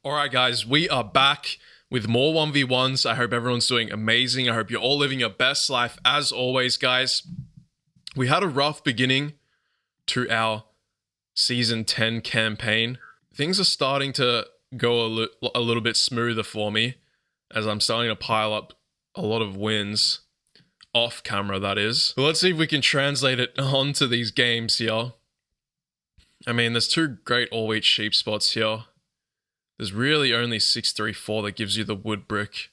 Alright guys, we are back with more 1v1s. I hope everyone's doing amazing. I hope you're all living your best life. As always, guys, we had a rough beginning to our Season 10 campaign. Things are starting to go a little bit smoother for me, as I'm starting to pile up a lot of wins. Off camera, that is. But let's see if we can translate it onto these games here. I mean, there's two great all-wheat sheep spots here. There's really only 634 that gives you the wood brick,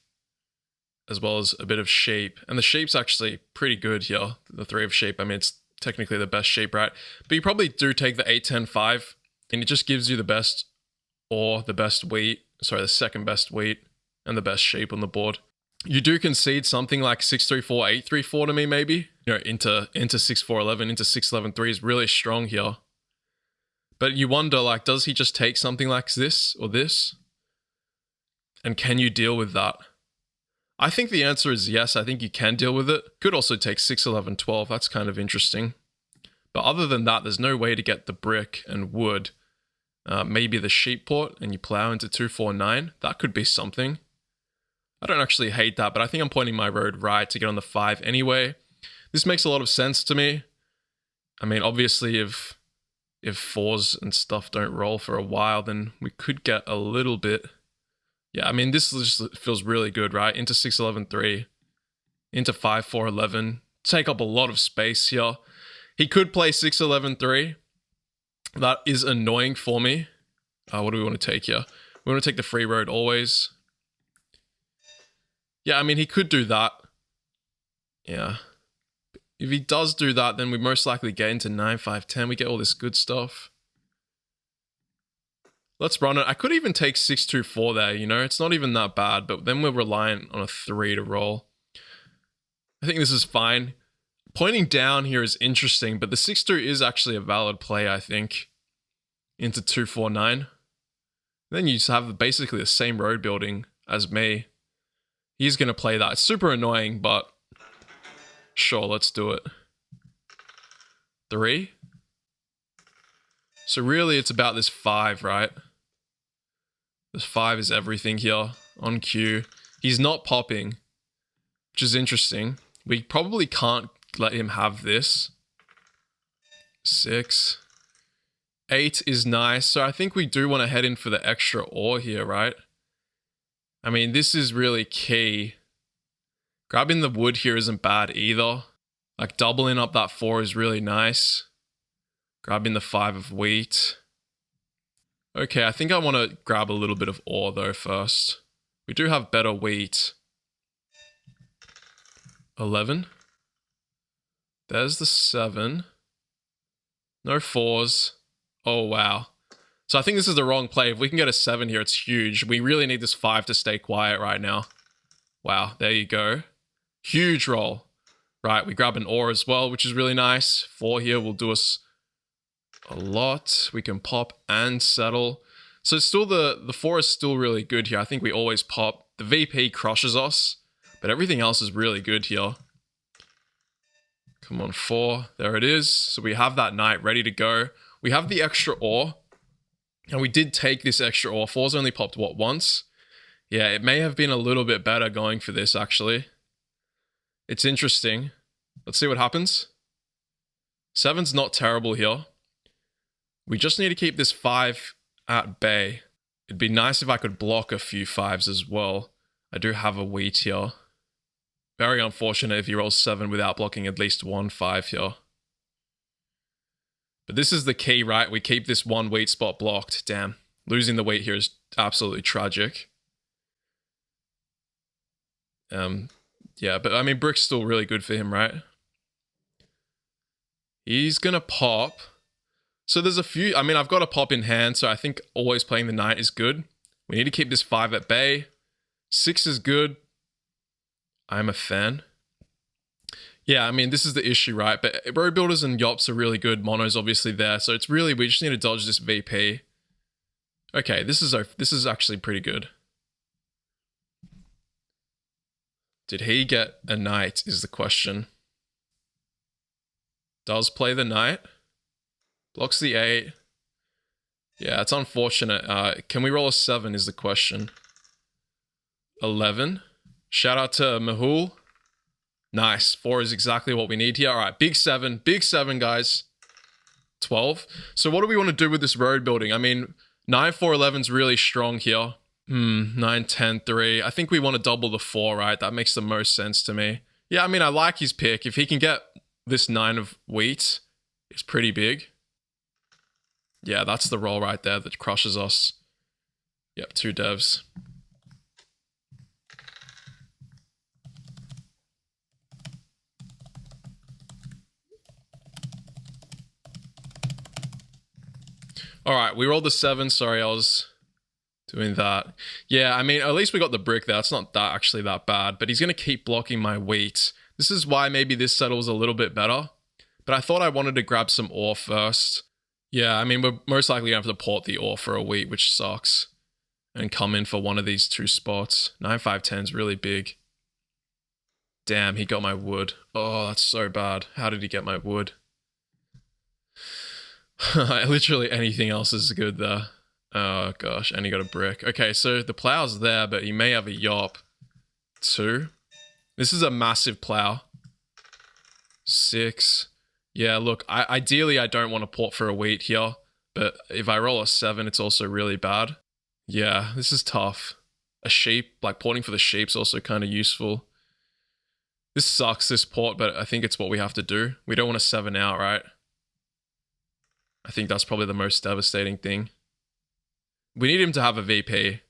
as well as a bit of sheep. And the sheep's actually pretty good here, the 3 of sheep. I mean, it's technically the best sheep, right? But you probably do take the 8-10-5, and it just gives you the best ore, the best wheat, sorry, the second best wheat, and the best sheep on the board. You do concede something like 634, 834 to me, maybe. You know, into 6411, into 6113 is really strong here. But you wonder, like, does he just take something like this or this? And can you deal with that? I think the answer is yes. I think you can deal with it. Could also take 6, 11, 12. That's kind of interesting. But other than that, there's no way to get the brick and wood. Maybe the sheep port and you plow into 249. That could be something. I don't actually hate that, but I think I'm pointing my road right to get on the 5 anyway. This makes a lot of sense to me. I mean, obviously, if 4s and stuff don't roll for a while, then we could get a little bit. Yeah, I mean, this just feels really good, right? Into 6, 11, 3. Into 5, 4, 11. Take up a lot of space here. He could play 6, 11, 3. That is annoying for me. What do we want to take here? We want to take the free road always. Yeah, I mean, he could do that. Yeah. If he does do that, then we most likely get into 9, 5, 10. We get all this good stuff. Let's run it. I could even take 6, 2, 4 there, you know? It's not even that bad, but then we're reliant on a 3 to roll. I think this is fine. Pointing down here is interesting, but the 6, 2 is actually a valid play, I think. Into 2, 4, 9. Then you just have basically the same road building as me. He's going to play that. It's super annoying, but sure, let's do it. 3. So really, it's about this 5, right? This 5 is everything here on cue. He's not popping, which is interesting. We probably can't let him have this. 6. 8 is nice. So I think we do want to head in for the extra ore here, right? I mean, this is really key. Grabbing the wood here isn't bad either. Like, doubling up that 4 is really nice. Grabbing the 5 of wheat. Okay, I think I want to grab a little bit of ore, though, first. We do have better wheat. 11. There's the 7. No 4s. Oh, wow. So I think this is the wrong play. If we can get a 7 here, it's huge. We really need this 5 to stay quiet right now. Wow, there you go. Huge roll. Right, we grab an ore as well, which is really nice. 4 here will do us a lot. We can pop and settle. So still the 4 is still really good here. I think we always pop. The VP crushes us, but everything else is really good here. Come on, 4. There it is. So we have that knight ready to go. We have the extra ore. And we did take this extra ore. 4's only popped, what, once? Yeah, it may have been a little bit better going for this, actually. It's interesting. Let's see what happens. 7's not terrible here. We just need to keep this 5 at bay. It'd be nice if I could block a few 5s as well. I do have a wheat here. Very unfortunate if he rolls 7 without blocking at least 1 5 here. But this is the key, right? We keep this 1 wheat spot blocked. Damn. Losing the wheat here is absolutely tragic. Yeah, but I mean, brick's still really good for him, right? He's gonna pop. So there's a few, I mean, I've got a pop in hand, so I think always playing the knight is good. We need to keep this 5 at bay. 6 is good. I'm a fan. Yeah, I mean, this is the issue, right? But road builders and yops are really good. Mono's obviously there. So it's really, we just need to dodge this VP. Okay, this is actually pretty good. Did he get a knight is the question. Does play the knight. Blocks the 8. Yeah, it's unfortunate. Can we roll a 7 is the question. 11. Shout out to Mahul. Nice. 4 is exactly what we need here. All right, big 7. Big 7, guys. 12. So what do we want to do with this road building? I mean, 9, 4, 11 is really strong here. 9, 10, 3. I think we want to double the 4, right? That makes the most sense to me. Yeah, I mean, I like his pick. If he can get this 9 of wheat, it's pretty big. Yeah, that's the roll right there that crushes us. Yep, 2 devs. All right, we rolled the 7. Sorry, I was doing that. Yeah, I mean, at least we got the brick there. It's not that actually that bad, but he's going to keep blocking my wheat. This is why maybe this settles a little bit better. But I thought I wanted to grab some ore first. Yeah, I mean, we're most likely going to have to port the ore for a wheat, which sucks. And come in for one of these 2 spots. 9, 5, 10 is really big. Damn, he got my wood. Oh, that's so bad. How did he get my wood? Literally anything else is good there. Oh gosh, and he got a brick. Okay, so the plow's there, but he may have a yop. 2. This is a massive plow. 6. Yeah, look, ideally I don't want to port for a wheat here, but if I roll a 7, it's also really bad. Yeah, this is tough. A sheep, like porting for the sheep's also kind of useful. This sucks, this port, but I think it's what we have to do. We don't want to 7 out, right? I think that's probably the most devastating thing. We need him to have a VP.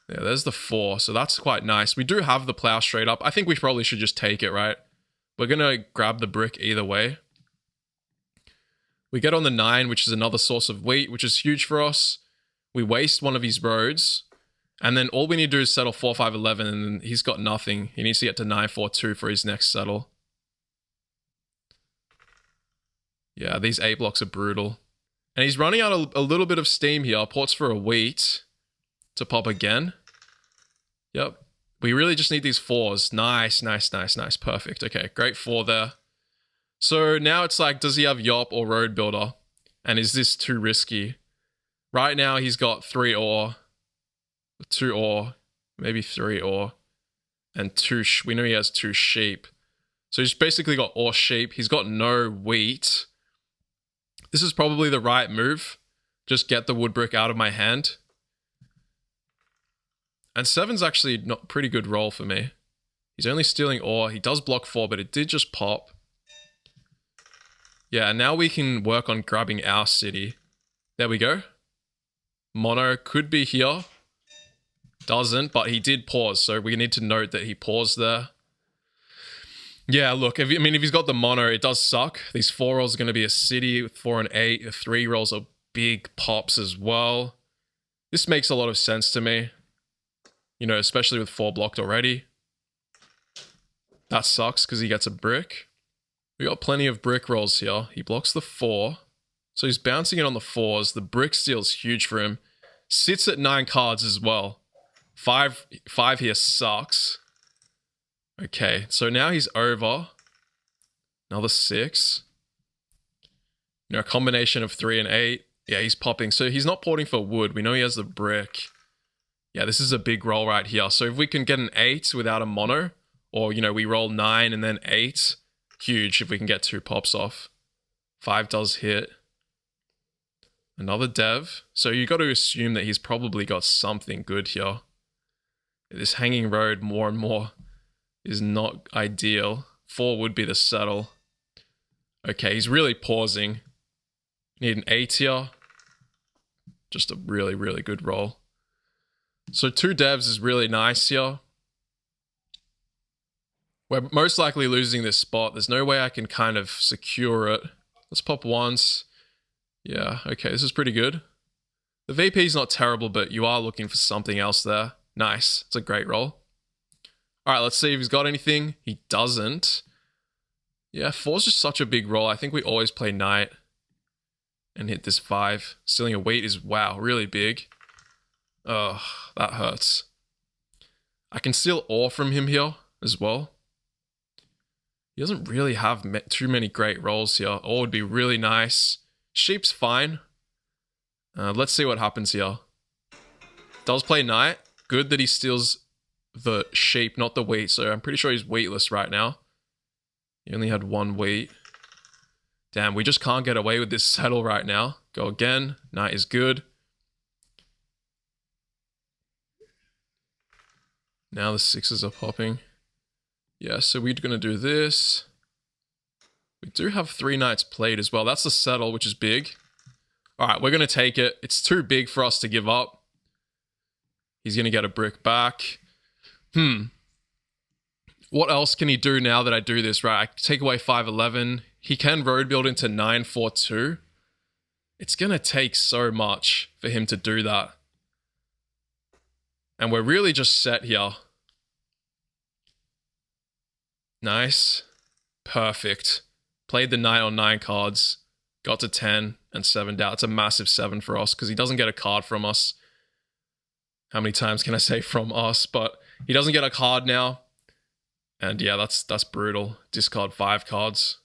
Yeah, there's the 4, so that's quite nice. We do have the plow straight up. I think we probably should just take it, right? We're going to grab the brick either way. We get on the 9, which is another source of wheat, which is huge for us. We waste one of his roads. And then all we need to do is settle 4, 5, 11, and he's got nothing. He needs to get to 9, 4, 2 for his next settle. Yeah, these 8 blocks are brutal. And he's running out a little bit of steam here. Ports for a wheat to pop again. Yep. We really just need these 4s. Nice, nice, nice, nice. Perfect. Okay, great 4 there. So now it's like, does he have Yop or Road Builder? And is this too risky? Right now he's got 3 ore, 2 ore, maybe 3 ore, and 2, we know he has 2 sheep. So he's basically got ore sheep. He's got no wheat. This is probably the right move. Just get the wood brick out of my hand. And 7's actually not pretty good roll for me. He's only stealing ore. He does block 4, but it did just pop. Yeah, now we can work on grabbing our city. There we go. Mono could be here. Doesn't, but he did pause. So we need to note that he paused there. Yeah, look, if he's got the mono, it does suck. These 4 rolls are going to be a city with 4 and 8. The 3 rolls are big pops as well. This makes a lot of sense to me. You know, especially with 4 blocked already. That sucks because he gets a brick. We got plenty of brick rolls here. He blocks the 4. So he's bouncing it on the 4s. The brick steal's huge for him. Sits at 9 cards as well. 5 here sucks. Okay, so now he's over. Another 6. You know, a combination of 3 and 8. Yeah, he's popping. So he's not porting for wood. We know he has the brick. Yeah, this is a big roll right here. So if we can get an 8 without a mono, or, you know, we roll 9 and then 8, huge if we can get 2 pops off. 5 does hit. Another dev. So you got to assume that he's probably got something good here. This hanging road more and more is not ideal. 4 would be the settle. Okay, he's really pausing. Need an 8 here. Just a really, really good roll. So 2 devs is really nice here. We're most likely losing this spot. There's no way I can kind of secure it. Let's pop once. Yeah, okay, this is pretty good. The VP is not terrible, but you are looking for something else there. Nice. It's a great roll. All right, let's see if he's got anything. He doesn't. Yeah, 4's just such a big roll. I think we always play knight and hit this 5. Stealing a wheat is, wow, really big. Ugh, that hurts. I can steal ore from him here as well. He doesn't really have too many great rolls here. Ore would be really nice. Sheep's fine. Let's see what happens here. Does play knight. Good that he steals the sheep, not the wheat. So I'm pretty sure he's wheatless right now. He only had one wheat. Damn, we just can't get away with this settle right now. Go again. Knight is good. Now the sixes are popping. Yeah, so we're going to do this. We do have 3 knights played as well. That's the settle, which is big. All right, we're going to take it. It's too big for us to give up. He's going to get a brick back. What else can he do now that I do this, right? I take away 511. He can road build into 942. It's going to take so much for him to do that. And we're really just set here. Nice. Perfect. Played the knight on 9 cards. Got to 10 and 7'd out. It's a massive 7 for us because he doesn't get a card from us. How many times can I say from us? But he doesn't get a card now. And yeah, that's brutal. Discard 5 cards.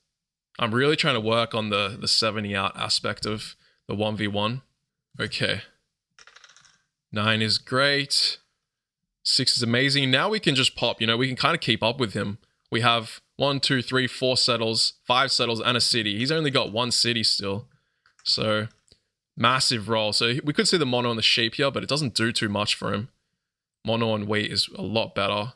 I'm really trying to work on the 70 out aspect of the 1v1. Okay. 9 is great. 6 is amazing. Now we can just pop, we can kind of keep up with him. We have 1, 2, 3, 4 settles, 5 settles, and a city. He's only got 1 city still. So, massive roll. So we could see the mono on the sheep here, but it doesn't do too much for him. Mono on wheat is a lot better.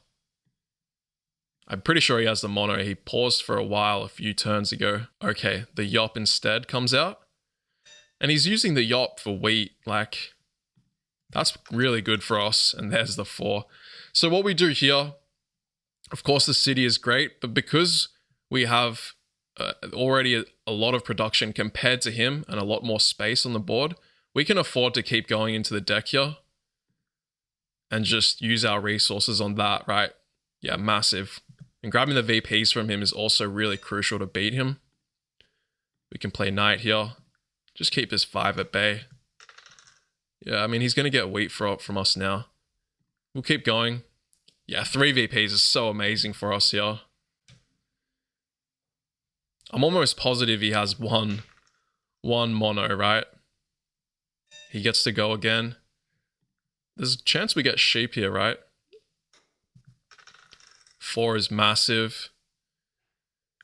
I'm pretty sure he has the mono. He paused for a while a few turns ago. Okay, the yop instead comes out. And he's using the yop for wheat. Like, that's really good for us. And there's the 4. So what we do here, of course the city is great, but because we have already a lot of production compared to him and a lot more space on the board, we can afford to keep going into the deck here and just use our resources on that, right? Yeah, massive. And grabbing the VPs from him is also really crucial to beat him. We can play knight here. Just keep his 5 at bay. Yeah, I mean, he's going to get wheat from us now. We'll keep going. Yeah, 3 VPs is so amazing for us here. I'm almost positive he has one mono, right? He gets to go again. There's a chance we get sheep here, right? 4 is massive.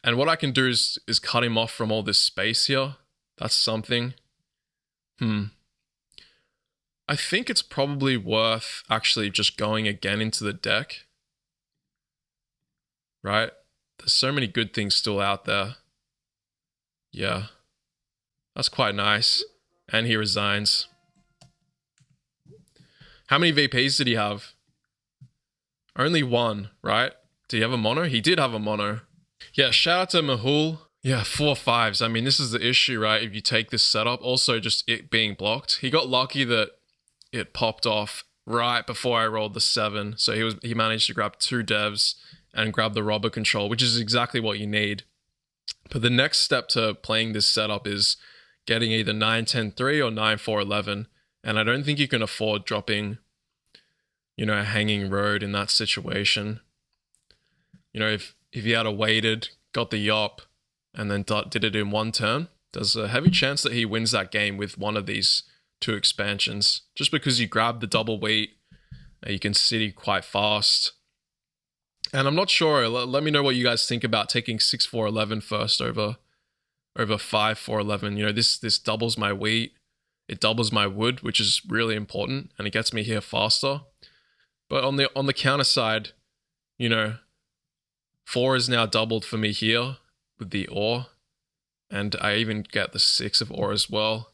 And what I can do is cut him off from all this space here. That's something. I think it's probably worth actually just going again into the deck. Right? There's so many good things still out there. Yeah. That's quite nice. And he resigns. How many VPs did he have? Only 1, right? Did he have a mono? He did have a mono. Yeah, shout out to Mahul. Yeah, 4 5s. I mean, this is the issue, right? If you take this setup, also just it being blocked. He got lucky that it popped off right before I rolled the 7. So he managed to grab 2 devs and grab the robber control, which is exactly what you need. But the next step to playing this setup is getting either 9-10-3 or 9-4-11. And I don't think you can afford dropping, a hanging road in that situation. If you had a waited, got the yop, and then did it in 1 turn, there's a heavy chance that he wins that game with one of these 2 expansions. Just because you grab the double wheat, you can city quite fast. And I'm not sure, let me know what you guys think about taking 6-4-11 first over 5-4-11. This doubles my wheat. It doubles my wood, which is really important, and it gets me here faster. But on the counter side, 4 is now doubled for me here with the ore. And I even get the 6 of ore as well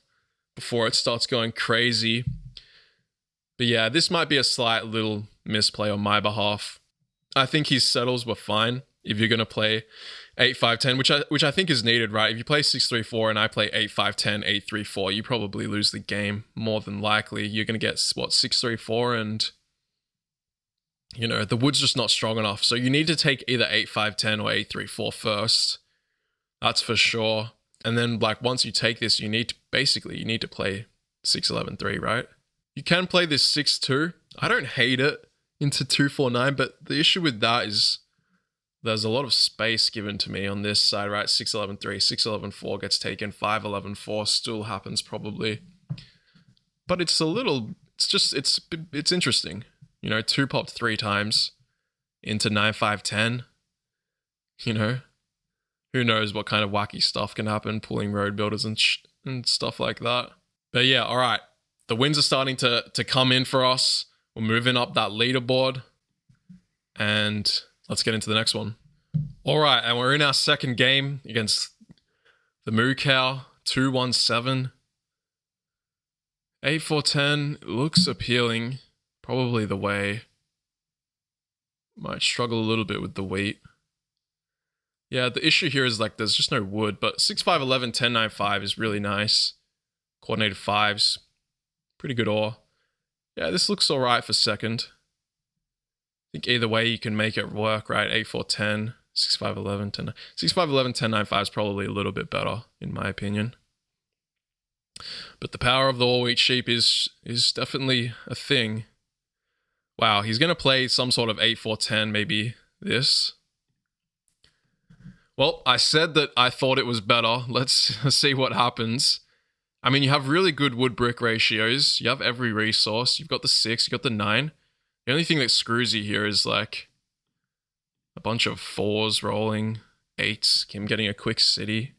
before it starts going crazy. But yeah, this might be a slight little misplay on my behalf. I think his settles were fine if you're going to play 8-5-10, which I think is needed, right? If you play 6-3-4 and I play 8-5-10, 8-3-4, you probably lose the game more than likely. You're going to get, 6-3-4 and, the wood's just not strong enough. So you need to take either 8-5-10 or 8-3-4 first. That's for sure. And then, once you take this, you need to play 6-11-3, right? You can play this 6-2. I don't hate it into 2-4-9, but the issue with that is there's a lot of space given to me on this side, right? 6-11-3, 6-11-4 gets taken, 5-11-4 still happens probably. But it's a little, it's interesting. You know, 2 popped 3 times into 9-5-10. You know, who knows what kind of wacky stuff can happen, pulling road builders and stuff like that. But yeah, all right. The wins are starting to come in for us. We're moving up that leaderboard. And let's get into the next one. All right, and we're in our second game against the Moo Cow, 2-1-7. 8-4-10 looks appealing. Probably the way. Might struggle a little bit with the weight. Yeah, the issue here is like there's just no wood, but 6-5-11, 10-9-5 is really nice. Coordinated 5s. Pretty good ore. Yeah, this looks alright for second. I think either way you can make it work, right? 8-4-10, 6-5-11, 10. 6-5-11, 10-9-5 is probably a little bit better, in my opinion. But the power of the all-wheat sheep is definitely a thing. Wow, he's going to play some sort of 8-4-10, maybe this. Well, I said that I thought it was better. Let's see what happens. I mean, you have really good wood-brick ratios. You have every resource. You've got the 6, you've got the 9. The only thing that screws you here is like a bunch of 4s rolling, 8s, him getting a quick city.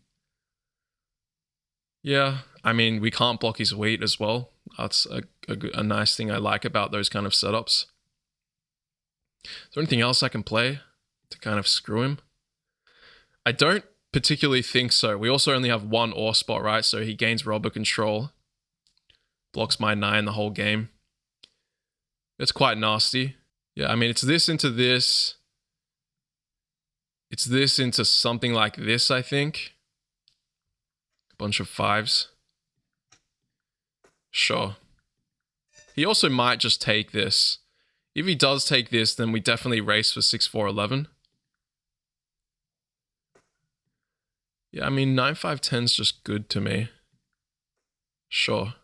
Yeah, I mean, we can't block his wheat as well. That's a nice thing I like about those kind of setups. Is there anything else I can play to kind of screw him? I don't particularly think so. We also only have 1 ore spot, right? So he gains robber control. Blocks my 9 the whole game. It's quite nasty. Yeah, I mean, it's this into this. It's this into something like this, I think. A bunch of 5s. Sure. He also might just take this. If he does take this, then we definitely race for 6-4-11. Yeah, I mean, 9-5-10 is just good to me. Sure.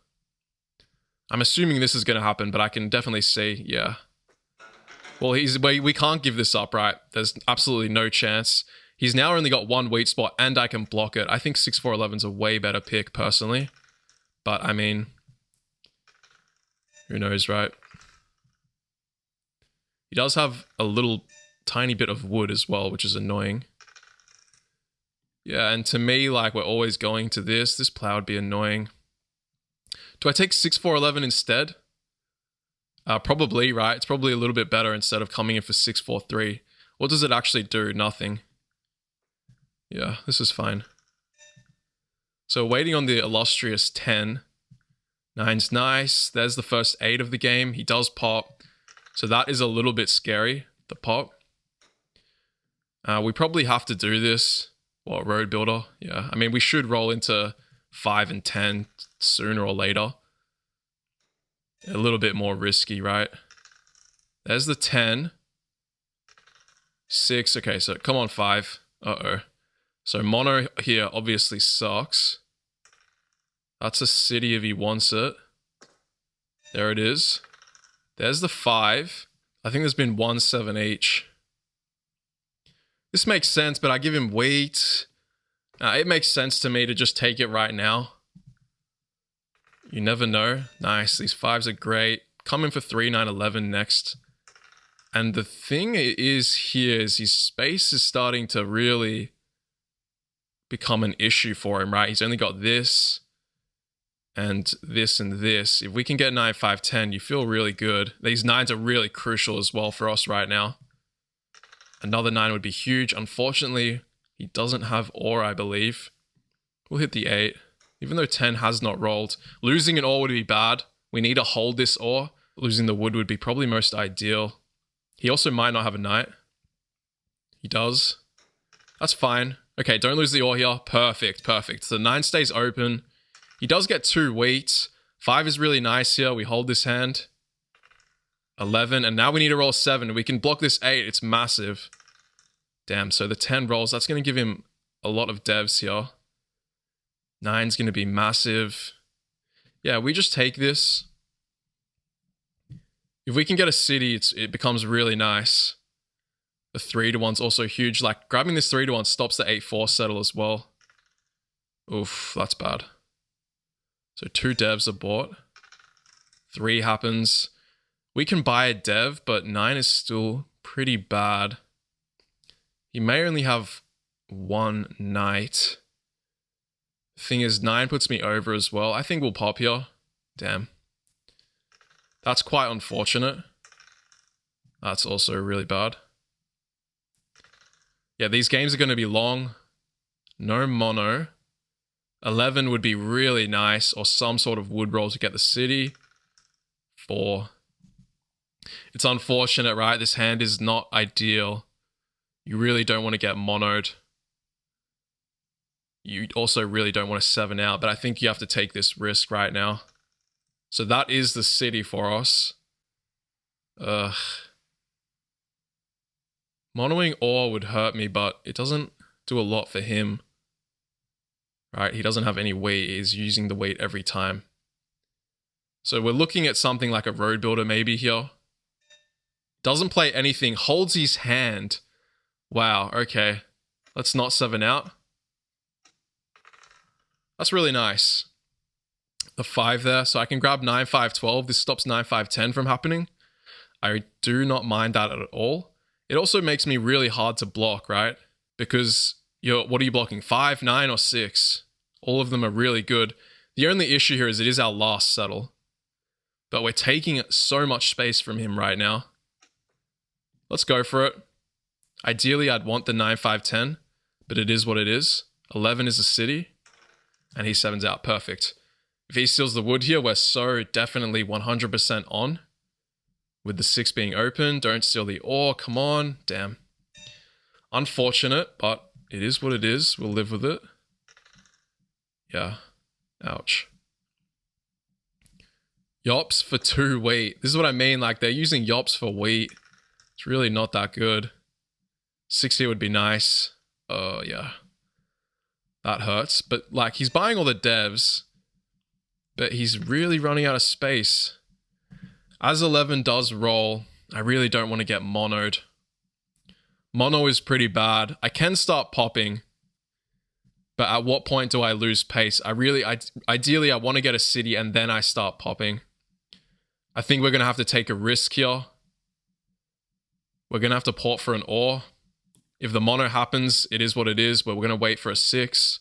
I'm assuming this is going to happen, but I can definitely see, yeah. Well, we can't give this up, right? There's absolutely no chance. He's now only got 1 wheat spot, and I can block it. I think 6-4-11 is a way better pick, personally. But, I mean, who knows, right? He does have a little tiny bit of wood as well, which is annoying. Yeah, and to me, like, we're always going to this. This plow would be annoying. Do I take 6-4-11 instead? Probably, right? It's probably a little bit better instead of coming in for 6-4-3. What does it actually do? Nothing. Yeah, this is fine. So waiting on the illustrious 10. 9's nice. There's the first 8 of the game. He does pop. So that is a little bit scary, the pop. We probably have to do this. What, road builder? Yeah, I mean, we should roll into 5 and 10 sooner or later. A little bit more risky, right? There's the 10. 6, okay, so come on 5. Uh-oh. So mono here obviously sucks. That's a city if he wants it. There it is. There's the 5. I think there's been 1-7 each. This makes sense, but I give him wheat. It makes sense to me to just take it right now. You never know. Nice. These 5s are great. Coming for 3-9-11 next. And the thing is here is his space is starting to really become an issue for him, right? He's only got this and this and this. If we can get 9-5-10, you feel really good. These 9s are really crucial as well for us right now. Another 9 would be huge. Unfortunately, he doesn't have ore, I believe. We'll hit the 8. Even though 10 has not rolled. Losing an ore would be bad. We need to hold this ore. Losing the wood would be probably most ideal. He also might not have a knight. He does. That's fine. Okay, don't lose the ore here. Perfect, perfect. So the 9 stays open. He does get 2 wheats. 5 is really nice here. We hold this hand. 11, and now we need to roll 7. We can block this 8. It's massive. Damn, so the 10 rolls. That's going to give him a lot of devs here. 9's going to be massive. Yeah, we just take this. If we can get a city, it becomes really nice. The 3-to-1's also huge. Like, grabbing this 3-to-1 stops the 8-4 settle as well. Oof, that's bad. So 2 devs are bought. 3 happens. We can buy a dev, but 9 is still pretty bad. He may only have 1 knight. Thing is, 9 puts me over as well. I think we'll pop here. Damn. That's quite unfortunate. That's also really bad. Yeah, these games are going to be long. No mono. 11 would be really nice, or some sort of wood roll to get the city. 4. It's unfortunate, right? This hand is not ideal. You really don't want to get monoed. You also really don't want to 7 out, but I think you have to take this risk right now. So that is the city for us. Ugh. Monoing ore would hurt me, but it doesn't do a lot for him. Right, he doesn't have any weight. He's using the weight every time. So we're looking at something like a road builder maybe here. Doesn't play anything. Holds his hand. Wow, okay. Let's not 7 out. That's really nice. The 5 there. So I can grab 9, 5, 12. This stops 9, 5, 10 from happening. I do not mind that at all. It also makes me really hard to block, right? Because what are you blocking? 5, 9, or 6? All of them are really good. The only issue here is it is our last settle. But we're taking so much space from him right now. Let's go for it. Ideally, I'd want the 9, 5, 10. But it is what it is. 11 is a city. And he 7's out. Perfect. If he steals the wood here, we're so definitely 100% on. With the 6 being open. Don't steal the ore. Come on. Damn. Unfortunate, but it is what it is. We'll live with it. Yeah. Ouch. Yops for 2 wheat. This is what I mean. Like, they're using yops for wheat. It's really not that good. 6 here would be nice. Oh, yeah. That hurts. But, like, he's buying all the devs. But he's really running out of space. As 11 does roll, I really don't want to get monoed. Mono is pretty bad. I can start popping. But at what point do I lose pace? Ideally, I want to get a city and then I start popping. I think we're going to have to take a risk here. We're going to have to port for an ore. If the mono happens, it is what it is, but we're going to wait for a 6.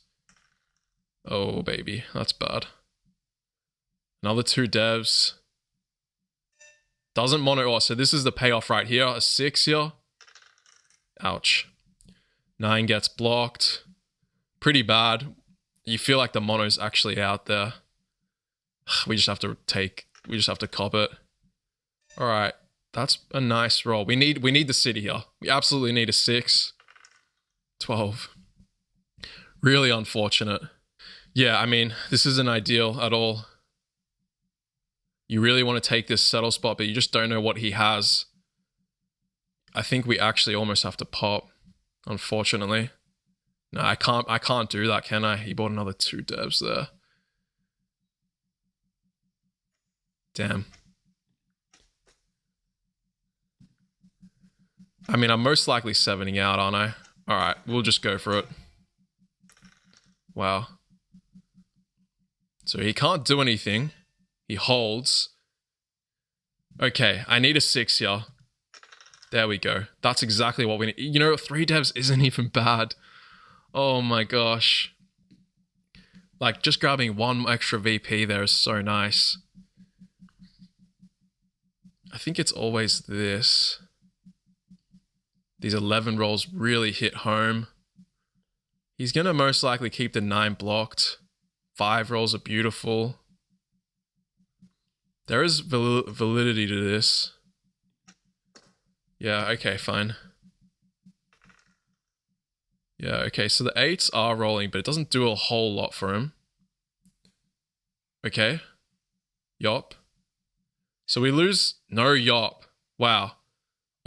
Oh, baby. That's bad. Another 2 devs. Doesn't mono ore, so this is the payoff right here. A 6 here. Ouch. 9 gets blocked. Pretty bad. You feel like the mono's actually out there. We just have to cop it. All right. That's a nice roll. We need the city here. We absolutely need a 6. 12. Really unfortunate. Yeah, I mean, this isn't ideal at all. You really want to take this settle spot, but you just don't know what he has. I think we actually almost have to pop, unfortunately. No, I can't do that, can I? He bought another 2 devs there. Damn. I mean, I'm most likely 7ing out, aren't I? Alright, we'll just go for it. Wow. So he can't do anything. He holds. Okay, I need a 6 here. There we go. That's exactly what we need. You know, 3 devs isn't even bad. Oh my gosh. Like, just grabbing 1 extra VP there is so nice. I think it's always this. These 11 rolls really hit home. He's going to most likely keep the 9 blocked. 5 rolls are beautiful. There is validity to this. Yeah, okay, fine. Yeah, okay, so the 8s are rolling, but it doesn't do a whole lot for him. Okay. Yop. So we lose no yop. Wow.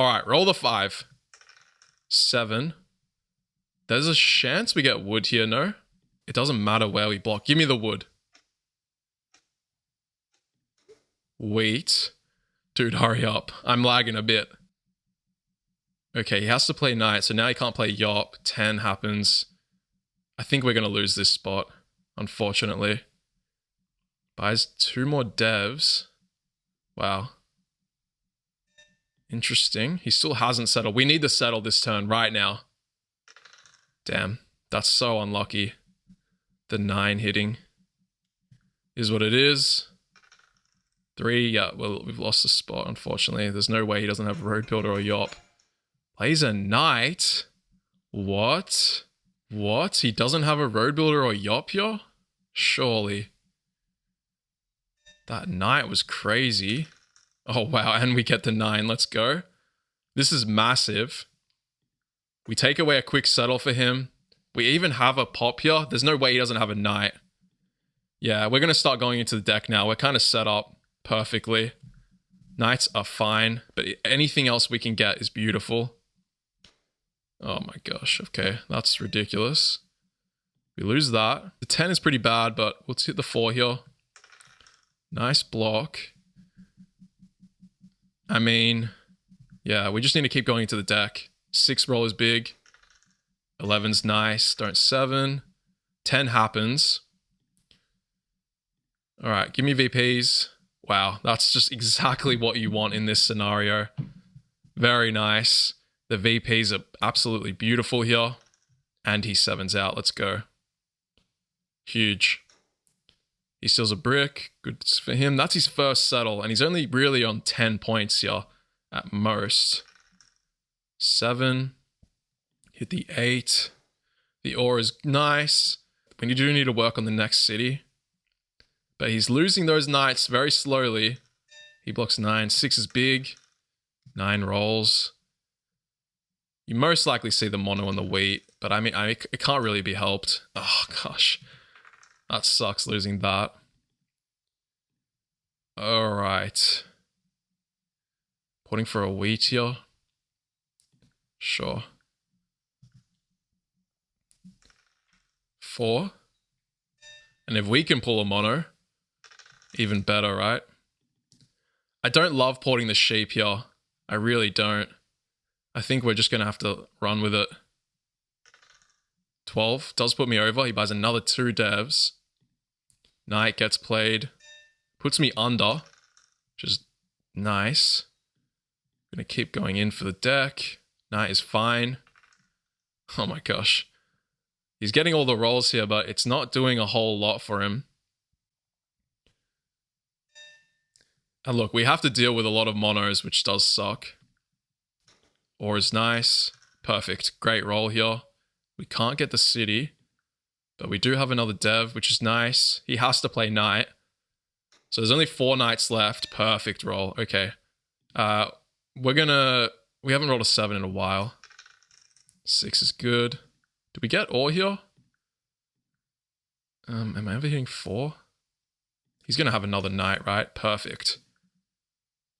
Alright, roll the 5. 7. There's a chance we get wood here, no? It doesn't matter where we block. Give me the wood. Wait. Dude, hurry up. I'm lagging a bit. Okay, he has to play knight, so now he can't play yop. 10 happens. I think we're going to lose this spot, unfortunately. Buys 2 more devs. Wow. Interesting. He still hasn't settled. We need to settle this turn right now. Damn, that's so unlucky. The 9 hitting is what it is. 3, yeah, well, we've lost the spot, unfortunately. There's no way he doesn't have a road builder or yop. Plays a knight? What? What? He doesn't have a road builder or yop here? Surely. That knight was crazy. Oh, wow, and we get the 9. Let's go. This is massive. We take away a quick settle for him. We even have a pop here. There's no way he doesn't have a knight. Yeah, we're going to start going into the deck now. We're kind of set up perfectly. Knights are fine, but anything else we can get is beautiful. Oh my gosh, okay, that's ridiculous. We lose that. The 10 is pretty bad, but let's hit the 4 here. Nice block. I mean, yeah, we just need to keep going into the deck. 6 roll is big. 11's nice. Don't 7. 10 happens. All right, give me VPs. Wow, that's just exactly what you want in this scenario. Very nice. The VPs are absolutely beautiful here. And he 7's out. Let's go. Huge. He steals a brick. Good for him. That's his first settle. And he's only really on 10 points here at most. 7. Hit the 8. The ore is nice. We do need to work on the next city. But he's losing those knights very slowly. He blocks 9. 6 is big. 9 rolls. You most likely see the mono and the wheat. But I mean, it can't really be helped. Oh, gosh. That sucks losing that. Alright. Putting for a wheat here. Sure. 4. And if we can pull a mono, even better, right? I don't love porting the sheep here. I really don't. I think we're just going to have to run with it. 12 does put me over. He buys another 2 devs. Knight gets played. Puts me under, which is nice. Gonna keep going in for the deck. Knight is fine. Oh my gosh. He's getting all the rolls here, but it's not doing a whole lot for him. And look, we have to deal with a lot of monos, which does suck. Ore is nice. Perfect. Great roll here. We can't get the city, but we do have another dev, which is nice. He has to play knight. So there's only 4 knights left. Perfect roll. Okay. We haven't rolled a 7 in a while. 6 is good. Did we get ore here? Am I ever hitting 4? He's going to have another knight, right? Perfect.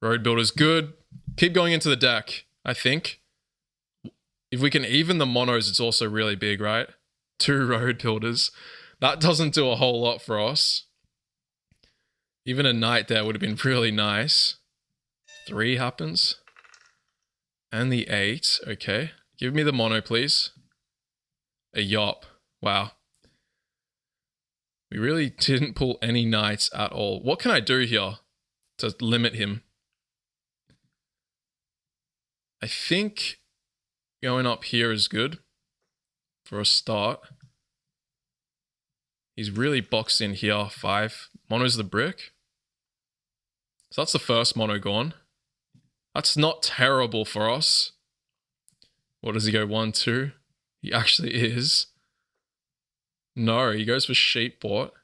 Road builder's good. Keep going into the deck, I think. If we can even the monos, it's also really big, right? 2 road builders. That doesn't do a whole lot for us. Even a knight there would have been really nice. 3 happens. And the 8. Okay. Give me the mono, please. A yop. Wow. We really didn't pull any knights at all. What can I do here to limit him? I think going up here is good for a start. He's really boxed in here. 5. Mono's the brick. So that's the first mono gone. That's not terrible for us. What does he go? 1, 2? He actually is. No, he goes for sheep bought.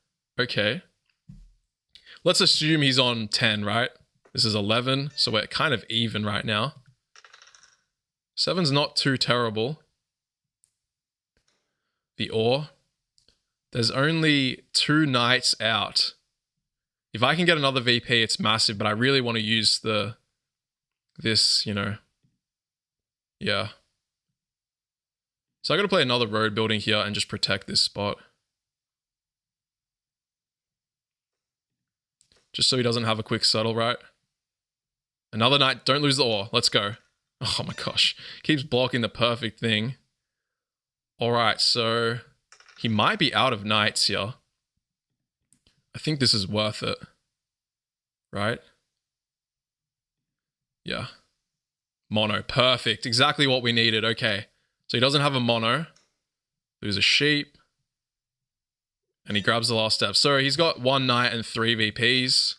Okay. Let's assume he's on 10, right? This is 11, so we're kind of even right now. 7's not too terrible. The ore. There's only 2 knights out. If I can get another VP, it's massive, but I really want to use this, you know. Yeah. So I got to play another road building here and just protect this spot. Just so he doesn't have a quick settle, right? Another knight. Don't lose the ore. Let's go. Oh my gosh. Keeps blocking the perfect thing. Alright, so he might be out of knights here. I think this is worth it. Right? Yeah. Mono. Perfect. Exactly what we needed. Okay. So he doesn't have a mono. Lose a sheep. And he grabs the last step. So he's got 1 knight and 3 VPs.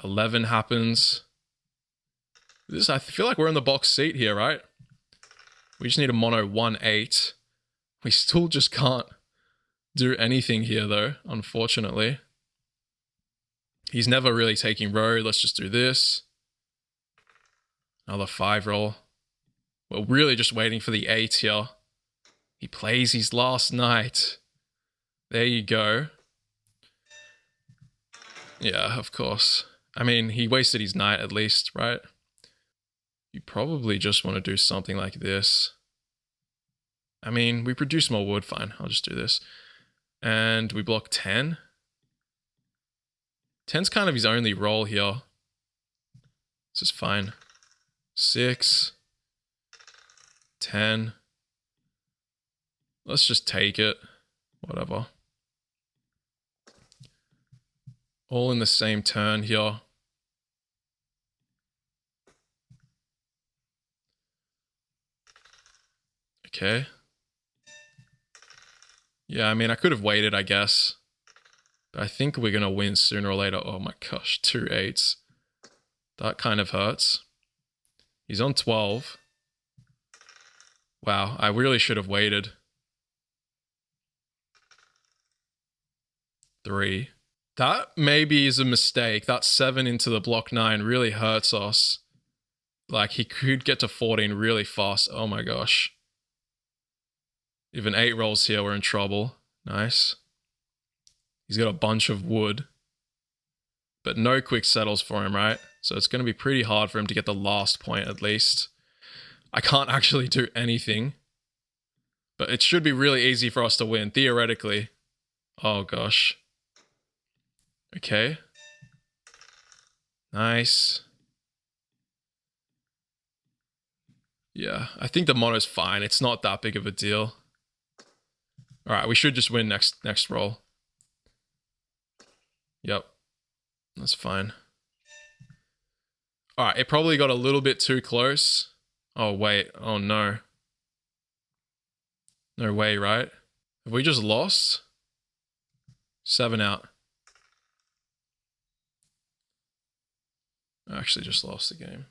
11 happens. I feel like we're in the box seat here, right? We just need a mono 1-8. We still just can't do anything here, though, unfortunately. He's never really taking row. Let's just do this. Another 5 roll. We're really just waiting for the 8 here. He plays his last knight. There you go. Yeah, of course. I mean, he wasted his knight at least, right? You probably just want to do something like this. I mean, we produce more wood. Fine, I'll just do this. And we block 10. 10's kind of his only roll here. This is fine. 6. 10. Let's just take it. Whatever. All in the same turn here. Okay. Yeah, I mean, I could have waited, I guess. But I think we're going to win sooner or later. Oh my gosh, 2 8s. That kind of hurts. He's on 12. Wow, I really should have waited. 3. That maybe is a mistake. That 7 into the block 9 really hurts us. Like, he could get to 14 really fast. Oh my gosh. Even 8 rolls here, we're in trouble. Nice. He's got a bunch of wood. But no quick settles for him, right? So it's going to be pretty hard for him to get the last point at least. I can't actually do anything. But it should be really easy for us to win, theoretically. Oh gosh. Okay. Nice. Yeah, I think the mono's fine. It's not that big of a deal. Alright, we should just win next roll. Yep. That's fine. Alright, it probably got a little bit too close. Oh, wait. Oh, no. No way, right? Have we just lost? 7 out. I actually just lost the game.